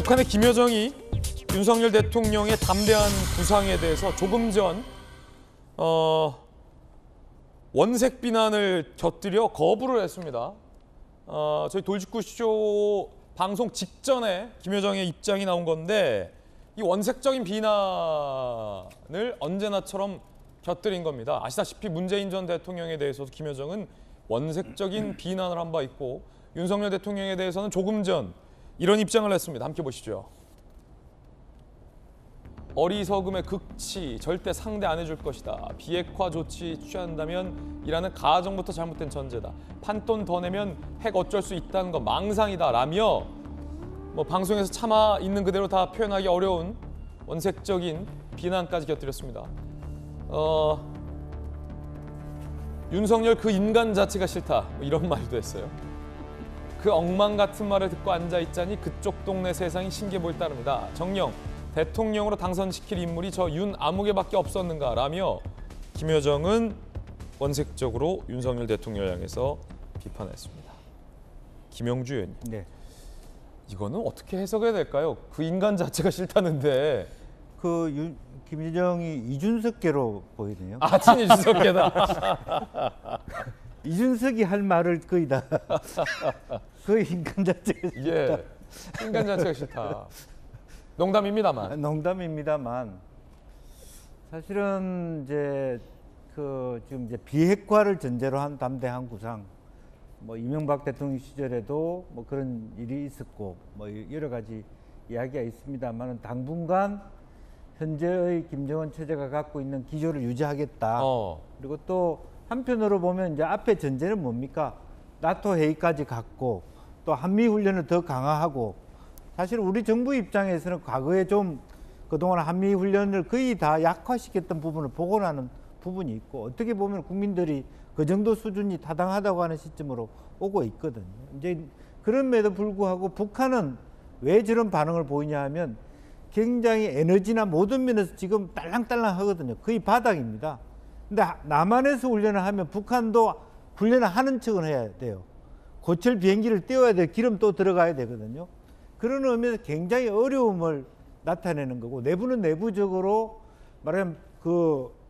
북한의 김여정이 윤석열 대통령의 담대한 구상에 대해서 조금 전 원색 비난을 곁들여 거부를 했습니다. 저희 돌직구쇼 방송 직전에 김여정의 입장이 나온 건데 이 원색적인 비난을 언제나처럼 곁들인 겁니다. 아시다시피 문재인 전 대통령에 대해서도 김여정은 원색적인 비난을 한 바 있고 윤석열 대통령에 대해서는 조금 전 이런 입장을 냈습니다. 함께 보시죠. 어리석음의 극치, 절대 상대 안 해줄 것이다. 비핵화 조치 취한다면 이라는 가정부터 잘못된 전제다. 판돈 더 내면 핵 어쩔 수 있다는 건 망상이다 라며 방송에서 차마 있는 그대로 다 표현하기 어려운 원색적인 비난까지 곁들였습니다. 윤석열 그 인간 자체가 싫다 이런 말도 했어요. 그 엉망 같은 말을 듣고 앉아있자니 그쪽 동네 세상이 신기해 보일 따름이다. 정녕 대통령으로 당선시킬 인물이 저 윤아무개밖에 없었는가 라며 김여정은 원색적으로 윤석열 대통령을 향해서 비판했습니다. 김영주 의원님, 네. 이거는 어떻게 해석해야 될까요? 그 인간 자체가 싫다는데 김여정이 이준석계로 보이네요. 친히 이준석계다. 이준석이 할 말을 거의 다 그 인간 자체가 싫다. 예, 인간 자체가 싫다. 농담입니다만. 농담입니다만 사실은 이제 지금 이제 비핵화를 전제로 한 담대한 구상, 이명박 대통령 시절에도 그런 일이 있었고 여러 가지 이야기가 있습니다만 당분간 현재의 김정은 체제가 갖고 있는 기조를 유지하겠다. 그리고 또 한편으로 보면 이제 앞에 전제는 뭡니까? 나토 회의까지 갔고 또 한미 훈련을 더 강화하고, 사실 우리 정부 입장에서는 과거에 좀 그동안 한미 훈련을 거의 다 약화시켰던 부분을 복원하는 부분이 있고, 어떻게 보면 국민들이 그 정도 수준이 타당하다고 하는 시점으로 오고 있거든요. 이제 그럼에도 불구하고 북한은 왜 저런 반응을 보이냐 하면 굉장히 에너지나 모든 면에서 지금 딸랑딸랑 하거든요. 거의 바닥입니다. 근데 남한에서 훈련을 하면 북한도 훈련을 하는 척은 해야 돼요. 고철 비행기를 띄워야 돼요. 기름 또 들어가야 되거든요. 그런 의미에서 굉장히 어려움을 나타내는 거고, 내부는 내부적으로 말하면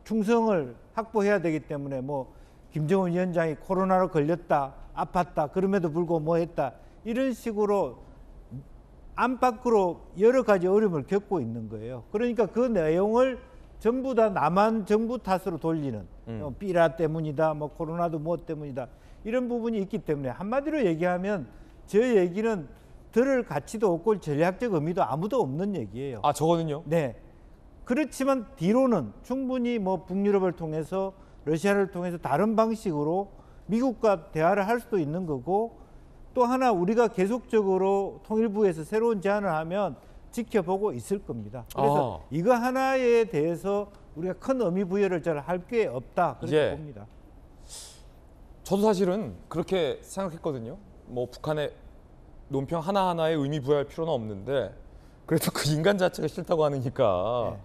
충성을 확보해야 되기 때문에 김정은 위원장이 코로나로 걸렸다, 아팠다, 그럼에도 불구하고 했다, 이런 식으로 안팎으로 여러 가지 어려움을 겪고 있는 거예요. 그러니까 그 내용을 전부 다 남한 정부 탓으로 돌리는, 삐라 때문이다, 코로나도 때문이다, 이런 부분이 있기 때문에 한마디로 얘기하면 저 얘기는 들을 가치도 없고 전략적 의미도 아무도 없는 얘기예요. 저거는요? 네. 그렇지만 뒤로는 충분히 북유럽을 통해서, 러시아를 통해서 다른 방식으로 미국과 대화를 할 수도 있는 거고, 또 하나 우리가 계속적으로 통일부에서 새로운 제안을 하면 지켜보고 있을 겁니다. 그래서 이거 하나에 대해서 우리가 큰 의미 부여를 잘 할 게 없다, 그렇게 봅니다. 저도 사실은 그렇게 생각했거든요. 북한의 논평 하나하나에 의미 부여할 필요는 없는데, 그래도 그 인간 자체가 싫다고 하니까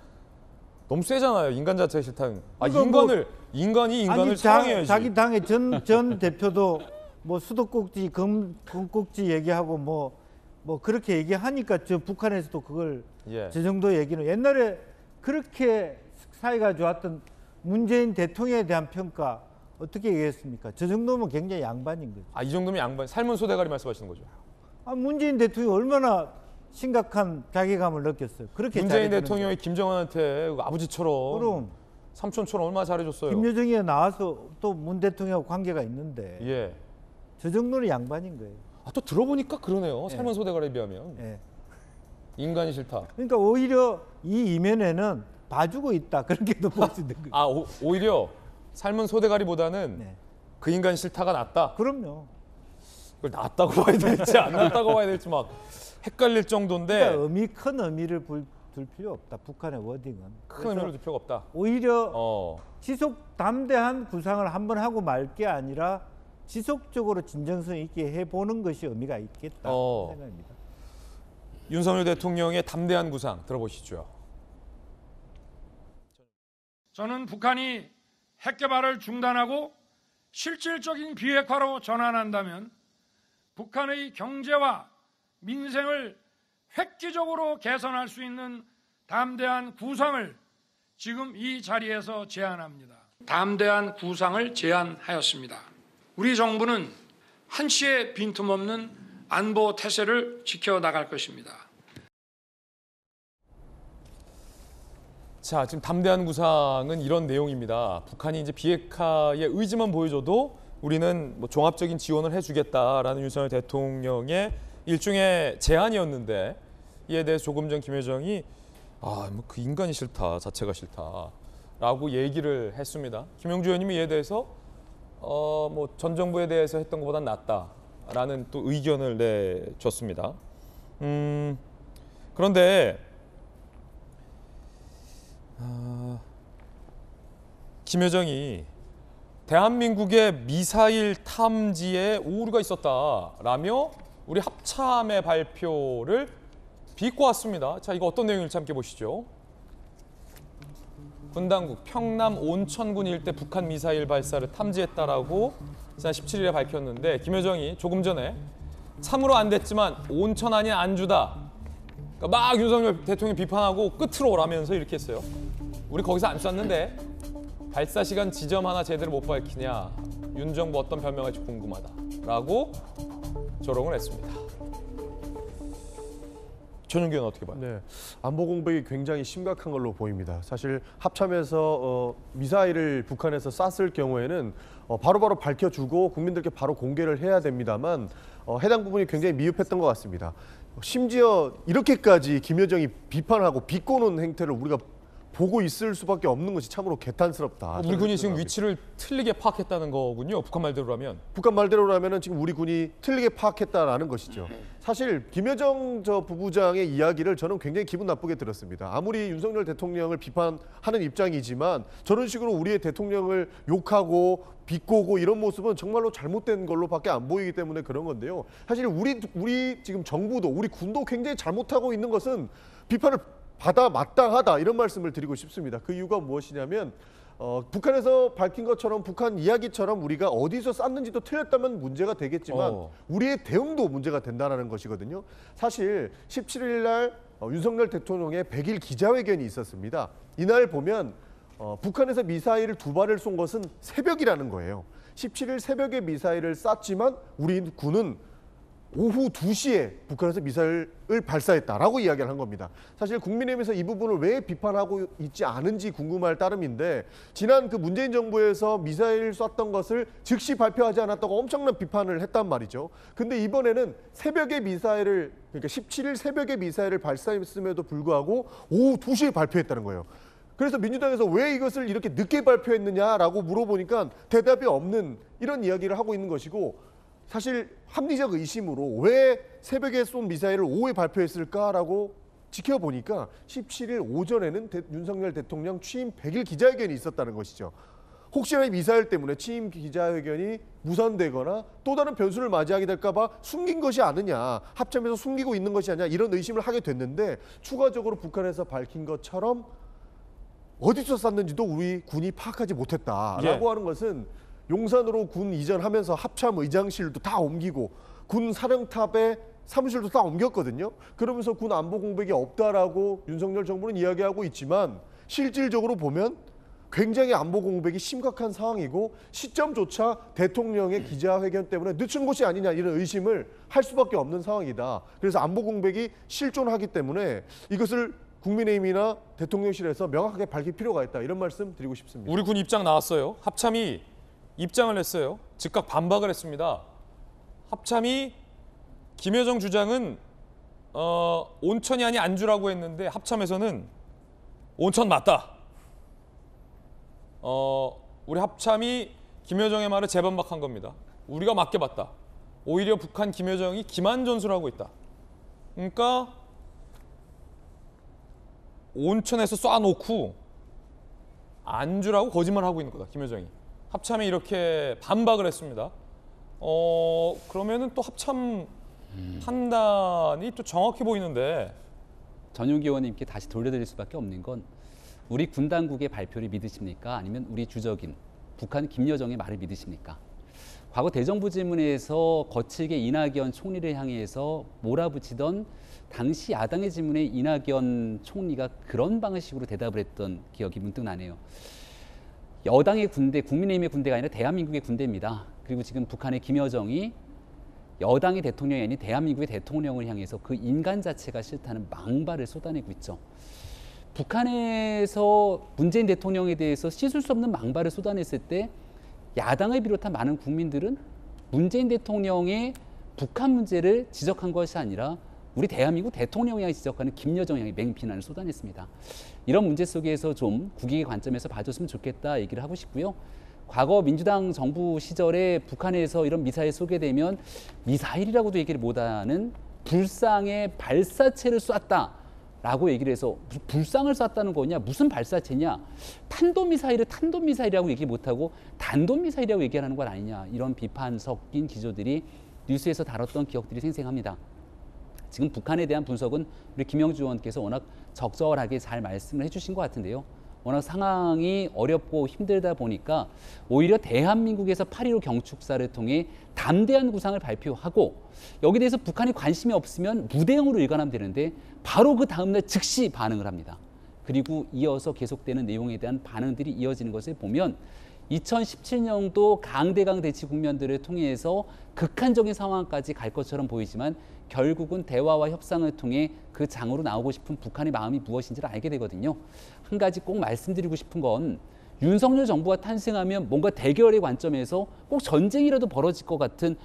너무 세잖아요. 인간 자체가 싫다는. 인간이 인간을 사랑해야지. 자기 당의 전 대표도 수도꼭지, 금꼭지 얘기하고 그렇게 얘기하니까 저 북한에서도 그걸 저 정도 얘기는, 옛날에 그렇게 사이가 좋았던 문재인 대통령에 대한 평가 어떻게 얘기했습니까? 저 정도면 굉장히 양반인 거죠. 이 정도면 양반, 삶은 소대가리 말씀하시는 거죠. 문재인 대통령이 얼마나 심각한 자괴감을 느꼈어요. 그렇게 문재인 대통령이 김정은한테 아버지처럼, 그럼 삼촌처럼 얼마나 잘해줬어요. 김여정이 나와서 또 문 대통령하고 관계가 있는데 저 정도는 양반인 거예요. 또 들어보니까 그러네요. 삶은 소대가리에 비하면. 인간이 싫다. 그러니까 오히려 이 이면에는 봐주고 있다, 그렇게도 볼 수 있는 거예요. 오히려 삶은 소대가리보다는 그 인간 싫다가 낫다. 그럼요. 그걸 낫다고 봐야 될지 안 낫다고 봐야 될지 헷갈릴 정도인데. 그러니까 큰 의미를 둘 필요 없다. 북한의 워딩은 큰 의미를 둘 필요가 없다. 오히려 지속 담대한 구상을 한번 하고 말 게 아니라 지속적으로 진정성 있게 해보는 것이 의미가 있겠다 생각합니다. 윤석열 대통령의 담대한 구상 들어보시죠. 저는 북한이 핵 개발을 중단하고 실질적인 비핵화로 전환한다면 북한의 경제와 민생을 획기적으로 개선할 수 있는 담대한 구상을 지금 이 자리에서 제안합니다. 담대한 구상을 제안하였습니다. 우리 정부는 한치의 빈틈없는 안보 태세를 지켜나갈 것입니다. 자, 지금 담대한 구상은 이런 내용입니다. 북한이 이제 비핵화의 의지만 보여줘도 우리는 뭐 종합적인 지원을 해주겠다라는 윤석열 대통령의 일종의 제안이었는데, 이에 대해서 조금 전 김여정이 뭐 그 인간이 싫다, 자체가 싫다라고 얘기를 했습니다. 김영주 의원님이 이에 대해서 뭐 전 정부에 대해서 했던 것보단 낫다라는 또 의견을 내줬습니다. 그런데 김여정이 대한민국의 미사일 탐지에 오류가 있었다라며 우리 합참의 발표를 비꼬았습니다. 자, 이거 어떤 내용일지 함께 보시죠. 군 당국 평남 온천군 일대 북한 미사일 발사를 탐지했다라고 지난 17일에 밝혔는데, 김여정이 조금 전에 참으로 안 됐지만 온천 아닌 안주다, 그러니까 막 윤석열 대통령 비판하고 끝으로 오라면서 이렇게 했어요. 우리 거기서 안 쐈는데 발사 시간 지점 하나 제대로 못 밝히냐, 윤 정부 어떤 변명할지 궁금하다라고 조롱을 했습니다. 전용기 의원 어떻게 봐요? 네, 안보 공백이 굉장히 심각한 걸로 보입니다. 사실 합참에서 미사일을 북한에서 쐈을 경우에는 바로바로 밝혀주고 국민들께 바로 공개를 해야 됩니다만 해당 부분이 굉장히 미흡했던 것 같습니다. 심지어 이렇게까지 김여정이 비판하고 비꼬는 행태를 우리가 보고 있을 수밖에 없는 것이 참으로 개탄스럽다. 우리 군이 지금 위치를 틀리게 파악했다는 거군요. 북한 말대로라면. 북한 말대로라면은 지금 우리 군이 틀리게 파악했다라는 것이죠. 사실 김여정 부부장의 이야기를 저는 굉장히 기분 나쁘게 들었습니다. 아무리 윤석열 대통령을 비판하는 입장이지만 저런 식으로 우리의 대통령을 욕하고 비꼬고 이런 모습은 정말로 잘못된 걸로밖에 안 보이기 때문에 그런 건데요. 사실 우리 지금 정부도 우리 군도 굉장히 잘못하고 있는 것은 비판을 받아 마땅하다, 이런 말씀을 드리고 싶습니다. 그 이유가 무엇이냐면 북한에서 밝힌 것처럼 북한 이야기처럼 우리가 어디서 쐈는지도 틀렸다면 문제가 되겠지만 우리의 대응도 문제가 된다는 것이거든요. 사실 17일 날 윤석열 대통령의 100일 기자회견이 있었습니다. 이날 보면 북한에서 미사일을 2발을 쏜 것은 새벽이라는 거예요. 17일 새벽에 미사일을 쐈지만 우리 군은 오후 2시에 북한에서 미사일을 발사했다라고 이야기를 한 겁니다. 사실 국민의힘에서 이 부분을 왜 비판하고 있지 않은지 궁금할 따름인데, 지난 그 문재인 정부에서 미사일 쐈던 것을 즉시 발표하지 않았다고 엄청난 비판을 했단 말이죠. 근데 이번에는 새벽에 미사일을, 그러니까 17일 새벽에 미사일을 발사했음에도 불구하고 오후 2시에 발표했다는 거예요. 그래서 민주당에서 왜 이것을 이렇게 늦게 발표했느냐라고 물어보니까 대답이 없는 이런 이야기를 하고 있는 것이고, 사실 합리적 의심으로 왜 새벽에 쏜 미사일을 오후에 발표했을까라고 지켜보니까 17일 오전에는 윤석열 대통령 취임 100일 기자회견이 있었다는 것이죠. 혹시나 이 미사일 때문에 취임 기자회견이 무산되거나 또 다른 변수를 맞이하게 될까 봐 숨긴 것이 아니냐, 합참에서 숨기고 있는 것이 아니냐, 이런 의심을 하게 됐는데, 추가적으로 북한에서 밝힌 것처럼 어디서 쐈는지도 우리 군이 파악하지 못했다라고 하는 것은 용산으로 군 이전하면서 합참 의장실도 다 옮기고 군 사령탑에 사무실도 다 옮겼거든요. 그러면서 군 안보 공백이 없다라고 윤석열 정부는 이야기하고 있지만, 실질적으로 보면 굉장히 안보 공백이 심각한 상황이고 시점조차 대통령의 기자회견 때문에 늦춘 것이 아니냐, 이런 의심을 할 수밖에 없는 상황이다. 그래서 안보 공백이 실존하기 때문에 이것을 국민의힘이나 대통령실에서 명확하게 밝힐 필요가 있다, 이런 말씀 드리고 싶습니다. 우리 군 입장 나왔어요. 합참이 입장을 냈어요. 즉각 반박을 했습니다. 합참이 김여정 주장은 온천이 아닌 안주라고 했는데, 합참에서는 온천 맞다. 우리 합참이 김여정의 말을 재반박한 겁니다. 우리가 맞게 봤다. 오히려 북한 김여정이 기만 전술을 하고 있다. 그러니까 온천에서 쏴놓고 안주라고 거짓말하고 있는 거다, 김여정이. 합참이 이렇게 반박을 했습니다. 그러면은 또 합참 판단이 또 정확해 보이는데, 전용기 의원님께 다시 돌려드릴 수밖에 없는 건, 우리 군 당국의 발표를 믿으십니까? 아니면 우리 주적인 북한 김여정의 말을 믿으십니까? 과거 대정부 질문에서 거칠게 이낙연 총리를 향해서 몰아붙이던 당시 야당의 질문에 이낙연 총리가 그런 방식으로 대답을 했던 기억이 문득 나네요. 여당의 군대, 국민의힘의 군대가 아니라 대한민국의 군대입니다. 그리고 지금 북한의 김여정이 여당의 대통령이 아닌 대한민국의 대통령을 향해서 그 인간 자체가 싫다는 망발을 쏟아내고 있죠. 북한에서 문재인 대통령에 대해서 씻을 수 없는 망발을 쏟아냈을 때 야당을 비롯한 많은 국민들은 문재인 대통령의 북한 문제를 지적한 것이 아니라 우리 대한민국 대통령을 향해 지적하는 김여정 향해 맹비난을 쏟아냈습니다. 이런 문제 속에서 좀 국익의 관점에서 봐줬으면 좋겠다 얘기를 하고 싶고요. 과거 민주당 정부 시절에 북한에서 이런 미사일 쏘게 되면 미사일이라고도 얘기를 못하는 불상의 발사체를 쐈다라고 얘기를 해서 무슨 불상을 쐈다는 거냐, 무슨 발사체냐, 탄도미사일을 탄도미사일이라고 얘기 못하고 단도미사일이라고 얘기하는 건 아니냐, 이런 비판 섞인 기조들이 뉴스에서 다뤘던 기억들이 생생합니다. 지금 북한에 대한 분석은 우리 김영주 의원께서 워낙 적절하게 잘 말씀을 해주신 것 같은데요. 워낙 상황이 어렵고 힘들다 보니까 오히려 대한민국에서 8.15 경축사를 통해 담대한 구상을 발표하고 여기에 대해서 북한이 관심이 없으면 무대응으로 일관하면 되는데 바로 그 다음날 즉시 반응을 합니다. 그리고 이어서 계속되는 내용에 대한 반응들이 이어지는 것을 보면 2017년도 강대강 대치 국면들을 통해서 극한적인 상황까지 갈 것처럼 보이지만 결국은 대화와 협상을 통해 그 장으로 나오고 싶은 북한의 마음이 무엇인지를 알게 되거든요. 한 가지 꼭 말씀드리고 싶은 건 윤석열 정부가 탄생하면 뭔가 대결의 관점에서 꼭 전쟁이라도 벌어질 것 같은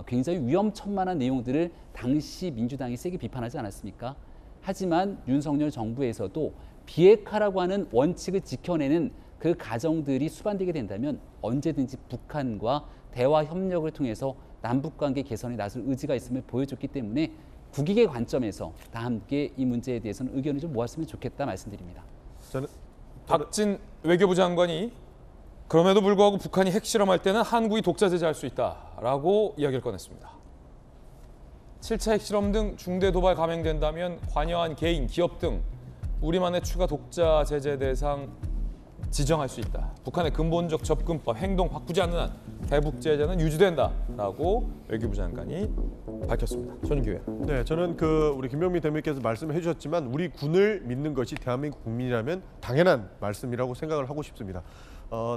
굉장히 위험천만한 내용들을 당시 민주당이 세게 비판하지 않았습니까? 하지만 윤석열 정부에서도 비핵화라고 하는 원칙을 지켜내는 그 가정들이 수반되게 된다면 언제든지 북한과 대화 협력을 통해서 남북관계 개선에 나설 의지가 있음을 보여줬기 때문에 국익의 관점에서 다 함께 이 문제에 대해서는 의견을 좀 모았으면 좋겠다 말씀드립니다. 박진 외교부 장관이 그럼에도 불구하고 북한이 핵실험할 때는 한국이 독자 제재할 수 있다라고 이야기를 꺼냈습니다. 7차 핵실험 등 중대 도발 감행된다면 관여한 개인, 기업 등 우리만의 추가 독자 제재 대상 지정할 수 있다. 북한의 근본적 접근법, 행동 바꾸지 않는 한 대북 제재는 유지된다라고 외교부 장관이 밝혔습니다. 손인규 의원. 네, 저는 우리 김병민 대변인께서 말씀해 주셨지만 우리 군을 믿는 것이 대한민국 국민이라면 당연한 말씀이라고 생각을 하고 싶습니다.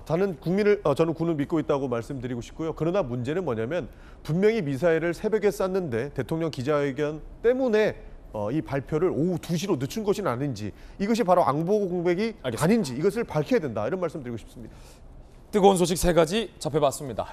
저는 군을 믿고 있다고 말씀드리고 싶고요. 그러나 문제는 뭐냐면 분명히 미사일을 새벽에 쐈는데 대통령 기자회견 때문에 이 발표를 오후 2시로 늦춘 것이 아닌지, 이것이 바로 앙보고 공백이 아닌지 이것을 밝혀야 된다, 이런 말씀 드리고 싶습니다. 뜨거운 소식 3가지 접해봤습니다.